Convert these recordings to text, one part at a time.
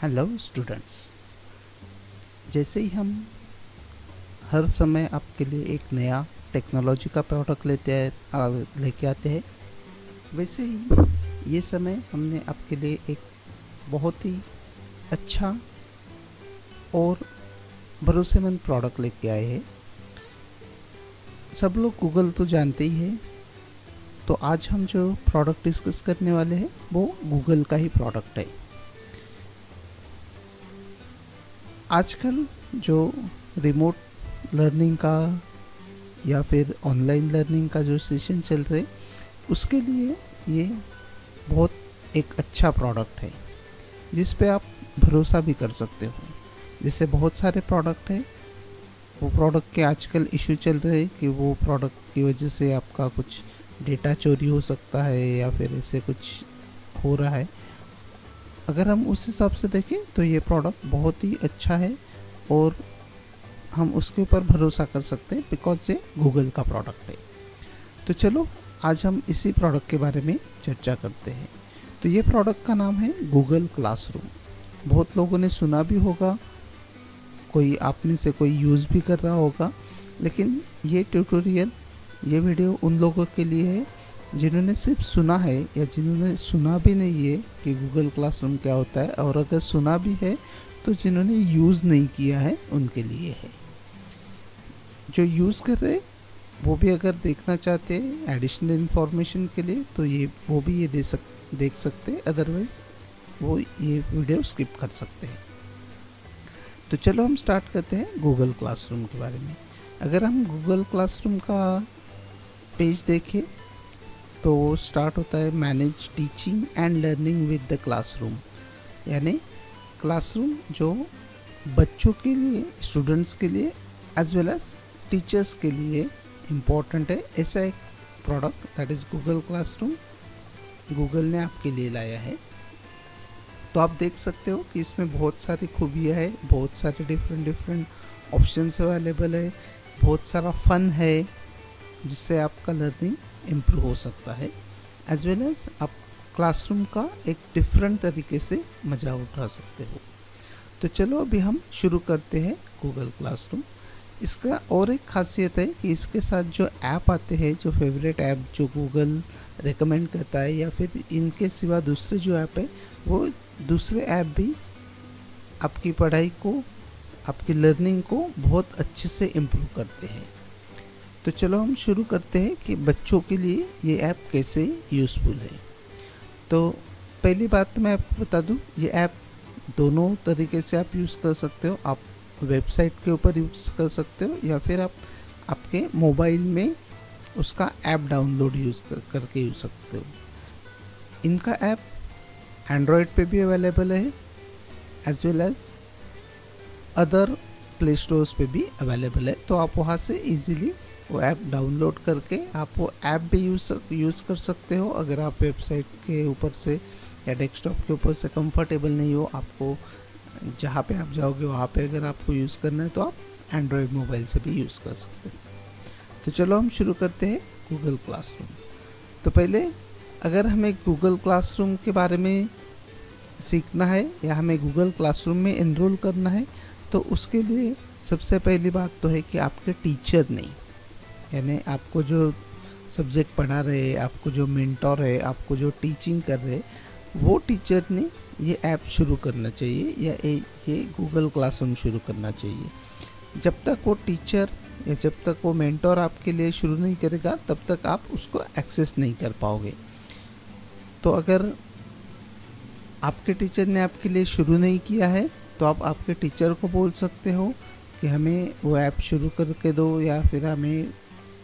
Hello students. जैसे ही हम हर समय आपके लिए एक नया टेक्नोलॉजी का प्रोडक्ट लेके आते हैं, वैसे ही ये समय हमने आपके लिए एक बहुत ही अच्छा और भरोसेमंद प्रोडक्ट लेके आए हैं। सब लोग गूगल तो जानते ही हैं, तो आज हम जो प्रोडक्ट डिस्कस करने वाले हैं वो गूगल का ही प्रोडक्ट है। आजकल जो रिमोट लर्निंग का या फिर ऑनलाइन लर्निंग का जो सेशन चल रहे, उसके लिए ये बहुत एक अच्छा प्रोडक्ट है जिस पे आप भरोसा भी कर सकते हो। जैसे बहुत सारे प्रोडक्ट है, वो प्रोडक्ट के आजकल इशू चल रहे हैं कि वो प्रोडक्ट की वजह से आपका कुछ डेटा चोरी हो सकता है या फिर ऐसे कुछ हो रहा है। अगर हम उस हिसाब से देखें तो ये प्रोडक्ट बहुत ही अच्छा है और हम उसके ऊपर भरोसा कर सकते हैं बिकॉज ये गूगल का प्रोडक्ट है। तो चलो आज हम इसी प्रोडक्ट के बारे में चर्चा करते हैं। तो ये प्रोडक्ट का नाम है गूगल क्लासरूम। बहुत लोगों ने सुना भी होगा, कोई आप में से कोई यूज़ भी कर रहा होगा, लेकिन ये ट्यूटोरियल, ये वीडियो उन लोगों के लिए है जिन्होंने सिर्फ सुना है या जिन्होंने सुना भी नहीं है कि गूगल क्लासरूम क्या होता है, और अगर सुना भी है तो जिन्होंने यूज़ नहीं किया है उनके लिए है। जो यूज़ कर रहे वो भी अगर देखना चाहते हैं एडिशनल इन्फॉर्मेशन के लिए तो वो भी ये देख सकते हैं, अदरवाइज़ वो ये वीडियो स्किप कर सकते हैं। तो चलो हम स्टार्ट करते हैं गूगल क्लासरूम के बारे में। अगर हम गूगल क्लासरूम का पेज देखें तो स्टार्ट होता है manage teaching and learning with the classroom, यानी क्लासरूम जो बच्चों के लिए, स्टूडेंट्स के लिए एज वेल एज टीचर्स के लिए इम्पोर्टेंट है। ऐसा एक product that is Google classroom Google ने आपके लिए लाया है। तो आप देख सकते हो कि इसमें बहुत सारी खूबियाँ है, बहुत सारे डिफरेंट ऑप्शंस अवेलेबल है, बहुत सारा फन है जिससे आपका लर्निंग इम्प्रूव हो सकता है, एज वेल एज आप क्लासरूम का एक डिफरेंट तरीके से मज़ा उठा सकते हो। तो चलो अभी हम शुरू करते हैं गूगल क्लासरूम। इसका और एक खासियत है कि इसके साथ जो ऐप आते हैं, जो फेवरेट ऐप जो गूगल रेकमेंड करता है या फिर इनके सिवा दूसरे जो ऐप है, वो दूसरे ऐप भी आपकी पढ़ाई को, आपकी लर्निंग को बहुत अच्छे से इम्प्रूव करते हैं। तो चलो हम शुरू करते हैं कि बच्चों के लिए ये ऐप कैसे यूज़फुल है। तो पहली बात तो मैं आपको बता दूं, ये ऐप दोनों तरीके से आप यूज़ कर सकते हो। आप वेबसाइट के ऊपर यूज़ कर सकते हो या फिर आप आपके मोबाइल में उसका ऐप डाउनलोड करके यूज़ सकते हो। इनका ऐप एंड्रॉयड पे भी अवेलेबल है as well as other play stores पे भी अवेलेबल है। तो आप वहाँ से इजीली वो ऐप डाउनलोड करके आप वो ऐप भी यूज़ कर सकते हो। अगर आप वेबसाइट के ऊपर से या डेस्कटॉप के ऊपर से कंफर्टेबल नहीं हो, आपको जहाँ पे आप जाओगे वहाँ पे अगर आपको यूज़ करना है तो आप एंड्रॉयड मोबाइल से भी यूज़ कर सकते हैं। तो चलो हम शुरू करते हैं गूगल क्लासरूम। तो पहले अगर हमें गूगल क्लासरूम के बारे में सीखना है या हमें गूगल क्लासरूम में एनरोल करना है, तो उसके लिए सबसे पहली बात तो है कि आपके टीचर नहीं, यानी आपको जो सब्जेक्ट पढ़ा रहे, आपको जो मेंटोर है, आपको जो टीचिंग कर रहे, वो टीचर ने ये ऐप शुरू करना चाहिए या ये गूगल क्लासरूम शुरू करना चाहिए। जब तक वो टीचर या जब तक वो मेंटोर आपके लिए शुरू नहीं करेगा तब तक आप उसको एक्सेस नहीं कर पाओगे। तो अगर आपके टीचर ने आपके लिए शुरू नहीं किया है तो आप आपके टीचर को बोल सकते हो कि हमें वो ऐप शुरू करके दो या फिर हमें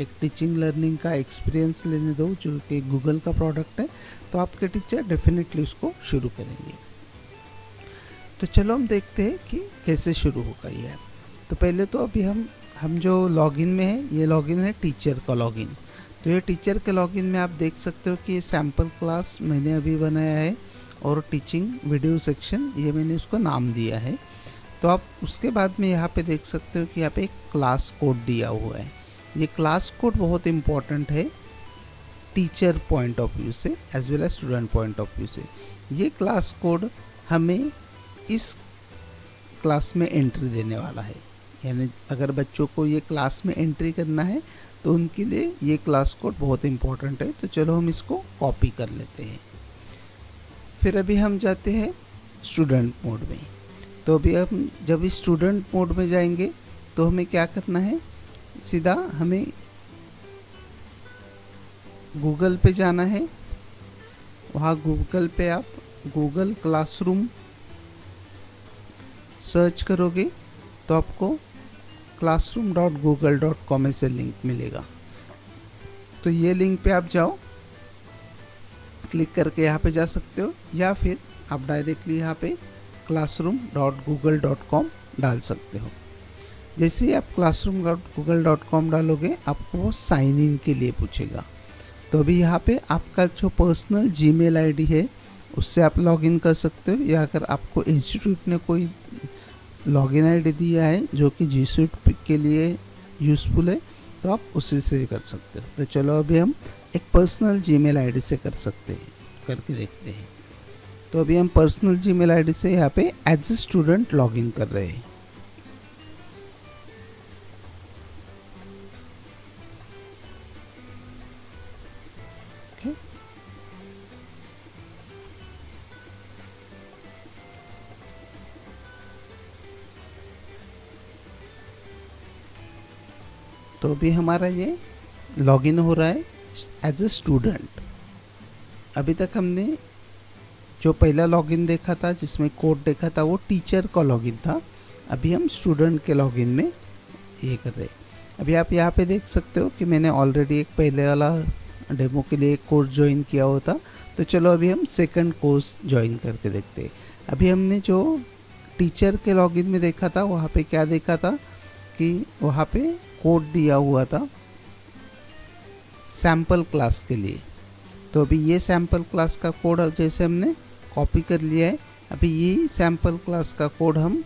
एक टीचिंग लर्निंग का एक्सपीरियंस लेने दो जो कि गूगल का प्रोडक्ट है। तो आपके टीचर डेफिनेटली उसको शुरू करेंगे। तो चलो हम देखते हैं कि कैसे शुरू होगा ये ऐप। तो पहले तो अभी हम जो लॉगिन में है, ये लॉगिन है टीचर का लॉगिन। तो ये टीचर के लॉगिन में आप देख सकते हो कि ये सैम्पल क्लास मैंने अभी बनाया है और टीचिंग वीडियो सेक्शन ये मैंने उसको नाम दिया है। तो आप उसके बाद में यहाँ पे देख सकते हो कि यहाँ पे एक क्लास कोड दिया हुआ है। ये क्लास कोड बहुत इम्पॉर्टेंट है टीचर पॉइंट ऑफ व्यू से as well as student point of view से। ये क्लास कोड हमें इस क्लास में एंट्री देने वाला है। यानी अगर बच्चों को ये क्लास में एंट्री करना है तो उनके लिए ये क्लास कोड बहुत इम्पोर्टेंट है। तो चलो हम इसको कॉपी कर लेते हैं। फिर अभी हम जाते हैं स्टूडेंट मोड में। तो अभी हम जब इस स्टूडेंट मोड में जाएंगे तो हमें क्या करना है, सीधा हमें गूगल पे जाना है। वहाँ गूगल पे आप गूगल क्लासरूम सर्च करोगे तो आपको classroom.google.com ऐसे लिंक मिलेगा। तो ये लिंक पे आप जाओ, क्लिक करके यहाँ पे जा सकते हो, या फिर आप डायरेक्टली यहाँ पे classroom.google.com डाल सकते हो। जैसे ही आप classroom.google.com डालोगे आपको वो साइन इन के लिए पूछेगा। तो अभी यहाँ पे आपका जो पर्सनल जीमेल आईडी है उससे आप लॉगिन कर सकते हो, या अगर आपको इंस्टीट्यूट ने कोई लॉगिन आईडी दिया है जो कि जी सूट के लिए यूज़फुल है तो आप उसी से कर सकते हो। तो चलो अभी हम एक पर्सनल जीमेल आईडी से कर सकते हैं, करके देखते हैं। तो अभी हम पर्सनल जीमेल आईडी से यहाँ पे एज ए स्टूडेंट लॉगिन कर रहे हैं। तो अभी हमारा ये लॉगिन हो रहा है एज ए स्टूडेंट। अभी तक हमने जो पहला लॉगिन देखा था जिसमें कोड देखा था वो टीचर का लॉगिन था। अभी हम स्टूडेंट के लॉगिन में ये कर रहे हैं। अभी आप यहाँ पे देख सकते हो कि मैंने ऑलरेडी एक पहले वाला डेमो के लिए एक कोर्स ज्वाइन किया हुआ था। तो चलो अभी हम सेकंड कोर्स ज्वाइन करके देखते हैं। अभी हमने जो टीचर के लॉगिन में देखा था वहाँ पे क्या देखा था कि वहाँ पे कोड दिया हुआ था सैम्पल क्लास के लिए। तो अभी ये सैम्पल क्लास का कोड जैसे हमने कॉपी कर लिया है, अभी यही सैम्पल क्लास का कोड हम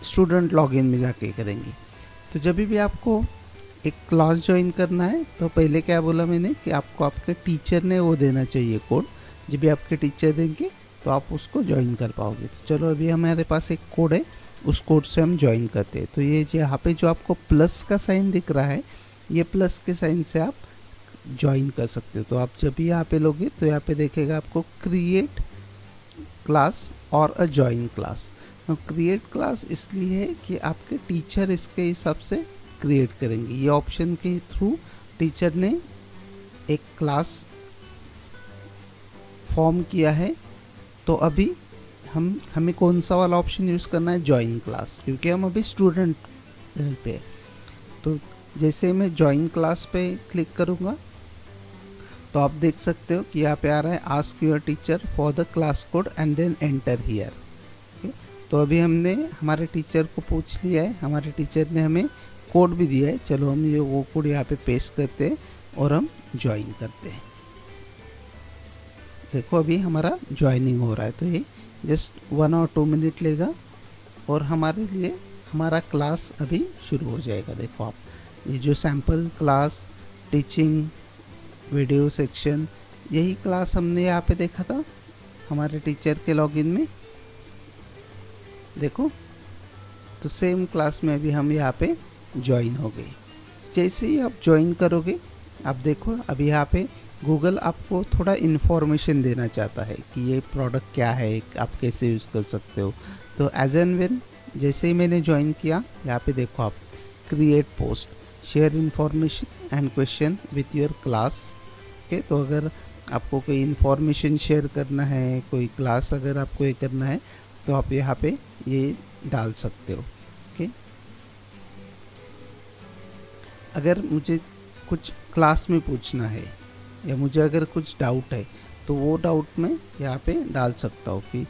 स्टूडेंट लॉगिन में जाके करेंगे। तो जब भी आपको एक क्लास ज्वाइन करना है तो पहले क्या बोला मैंने कि आपको आपके टीचर ने वो देना चाहिए कोड। जब भी आपके टीचर देंगे तो आप उसको ज्वाइन कर पाओगे। तो चलो अभी हमारे पास एक कोड है, उस कोड से हम ज्वाइन करते हैं। तो ये यहाँ पे जो आपको प्लस का साइन दिख रहा है, ये प्लस के साइन से आप ज्वाइन कर सकते हो। तो आप जब भी यहाँ पे लोगे तो यहाँ पे देखेगा आपको क्रिएट क्लास और अ ज्वाइन क्लास। तो क्रिएट क्लास इसलिए है कि आपके टीचर इसके हिसाब से क्रिएट करेंगे। ये ऑप्शन के थ्रू टीचर ने एक क्लास फॉर्म किया है। तो अभी हमें कौन सा वाला ऑप्शन यूज़ करना है, ज्वाइन क्लास, क्योंकि हम अभी स्टूडेंट पे। तो जैसे मैं ज्वाइन क्लास पे क्लिक करूँगा तो आप देख सकते हो कि यहाँ पे आ रहा है ask your teacher for the class code and then enter here. तो अभी हमने हमारे टीचर को पूछ लिया है, हमारे टीचर ने हमें कोड भी दिया है। चलो हम ये वो कोड यहाँ पे पेस्ट करते हैं और हम ज्वाइन करते हैं। देखो अभी हमारा ज्वाइनिंग हो रहा है। तो ये जस्ट 1 और 2 मिनट लेगा और हमारे लिए हमारा क्लास अभी शुरू हो जाएगा। देखो आप, ये जो sample class, teaching, video section, यही क्लास हमने यहाँ पे देखा था हमारे टीचर के लॉगिन में। देखो तो सेम क्लास में अभी हम यहाँ पे ज्वाइन हो गए। जैसे ही आप ज्वाइन करोगे आप देखो अभी यहाँ पे गूगल आपको थोड़ा इन्फॉर्मेशन देना चाहता है कि ये प्रोडक्ट क्या है, आप कैसे यूज़ कर सकते हो। तो एज एंड व्हेन जैसे ही मैंने ज्वाइन किया, यहाँ पे देखो आप create post, share information and question with your class के। तो अगर आपको कोई इन्फॉर्मेशन शेयर करना है, कोई क्लास अगर आपको ये करना है तो आप यहाँ पे ये डाल सकते हो। ओके, अगर मुझे कुछ क्लास में पूछना है या मुझे अगर कुछ डाउट है तो वो डाउट मैं यहाँ पे डाल सकता हूँ कि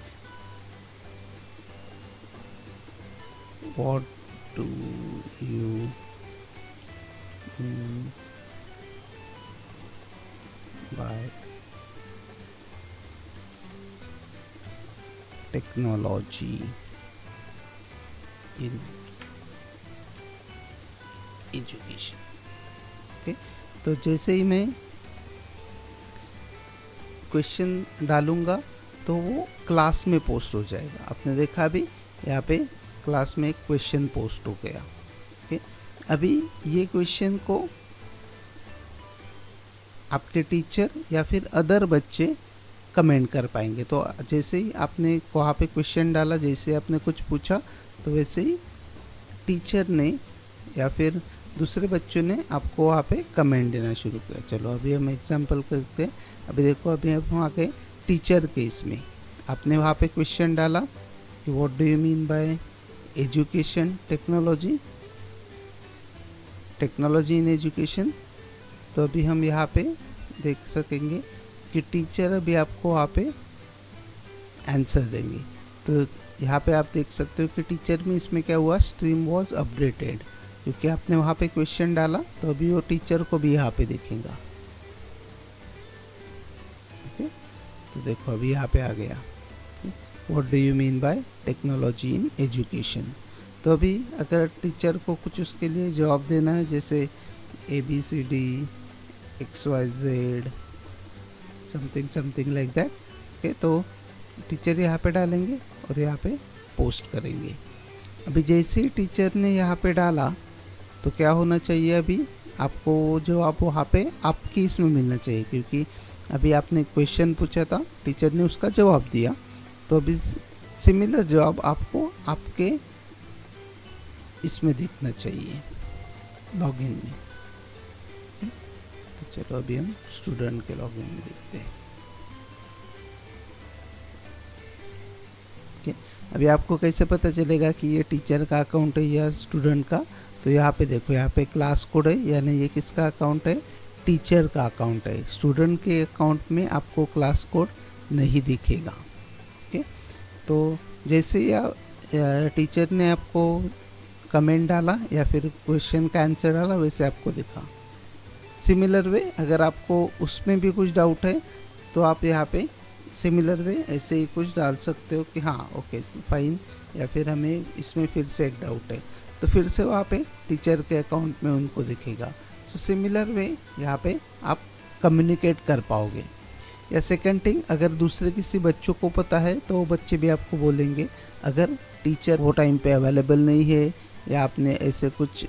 what do you bye technology in education. Okay, तो जैसे ही मैं क्वेश्चन डालूंगा तो वो क्लास में पोस्ट हो जाएगा। आपने देखा अभी यहाँ पे क्लास में एक क्वेश्चन पोस्ट हो गया। ओके, अभी ये क्वेश्चन को आपके टीचर या फिर अदर बच्चे कमेंट कर पाएंगे। तो जैसे ही आपने वहाँ पे क्वेश्चन डाला, जैसे आपने कुछ पूछा, तो वैसे ही टीचर ने या फिर दूसरे बच्चों ने आपको वहाँ पे कमेंट देना शुरू किया। चलो अभी हम एग्जांपल करते हैं। अभी देखो, अभी हम वहाँ के टीचर के इसमें आपने वहाँ पे क्वेश्चन डाला कि what do you mean by education technology in education. तो अभी हम यहाँ पे देख सकेंगे कि टीचर अभी आपको वहाँ पे आंसर देंगे। तो यहाँ पे आप देख सकते हो कि टीचर में इसमें क्या हुआ, स्ट्रीम वॉज अपडेटेड, क्योंकि आपने वहाँ पे क्वेश्चन डाला तो अभी वो टीचर को भी यहाँ पे देखेगा। ओके, तो देखो अभी यहाँ पे आ गया what do you mean by technology in education. तो अभी अगर टीचर को कुछ उसके लिए जवाब देना है, जैसे ABCD XYZ something like that, okay, तो टीचर यहाँ पे डालेंगे और यहाँ पे पोस्ट करेंगे। अभी जैसे ही टीचर ने यहाँ पे डाला तो क्या होना चाहिए, अभी आपको जवाब वहाँ पे आपकी इसमें मिलना चाहिए, क्योंकि अभी आपने क्वेश्चन पूछा था, टीचर ने उसका जवाब दिया, तो अभी सिमिलर जवाब आपको आपके इसमें दिखना चाहिए लॉगिन में। तो चलो अभी हम स्टूडेंट के लॉगिन में देखते हैं। अभी आपको कैसे पता चलेगा कि ये टीचर का अकाउंट है या स्टूडेंट का। तो यहाँ पे देखो, यहाँ पे क्लास कोड है, यानी ये किसका अकाउंट है, टीचर का अकाउंट है। स्टूडेंट के अकाउंट में आपको क्लास कोड नहीं दिखेगा। ओके, तो जैसे या टीचर ने आपको कमेंट डाला या फिर क्वेश्चन का आंसर डाला, वैसे आपको दिखा। सिमिलर वे अगर आपको उसमें भी कुछ डाउट है तो आप यहाँ पे सिमिलर वे ऐसे ही कुछ डाल सकते हो कि हाँ ओके फाइन, या फिर हमें इसमें फिर से एक डाउट है, तो फिर से वहाँ पे टीचर के अकाउंट में उनको दिखेगा। सो सिमिलर वे यहाँ पे आप कम्युनिकेट कर पाओगे। या सेकंड थिंग, अगर दूसरे किसी बच्चों को पता है तो वो बच्चे भी आपको बोलेंगे। अगर टीचर वो टाइम पे अवेलेबल नहीं है या आपने ऐसे कुछ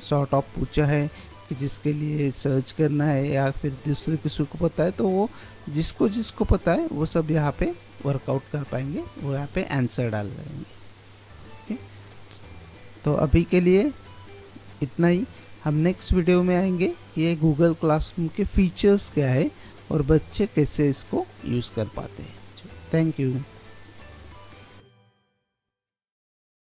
सॉर्ट ऑफ पूछा है कि जिसके लिए सर्च करना है, या फिर दूसरे किसी को पता है, तो वो जिसको पता है वो सब यहाँ पे वर्कआउट कर पाएंगे, वो यहाँ पे आंसर डाल देंगे। तो अभी के लिए इतना ही। हम नेक्स्ट वीडियो में आएंगे कि ये गूगल क्लासरूम के फीचर्स क्या है और बच्चे कैसे इसको यूज़ कर पाते हैं। Thank you.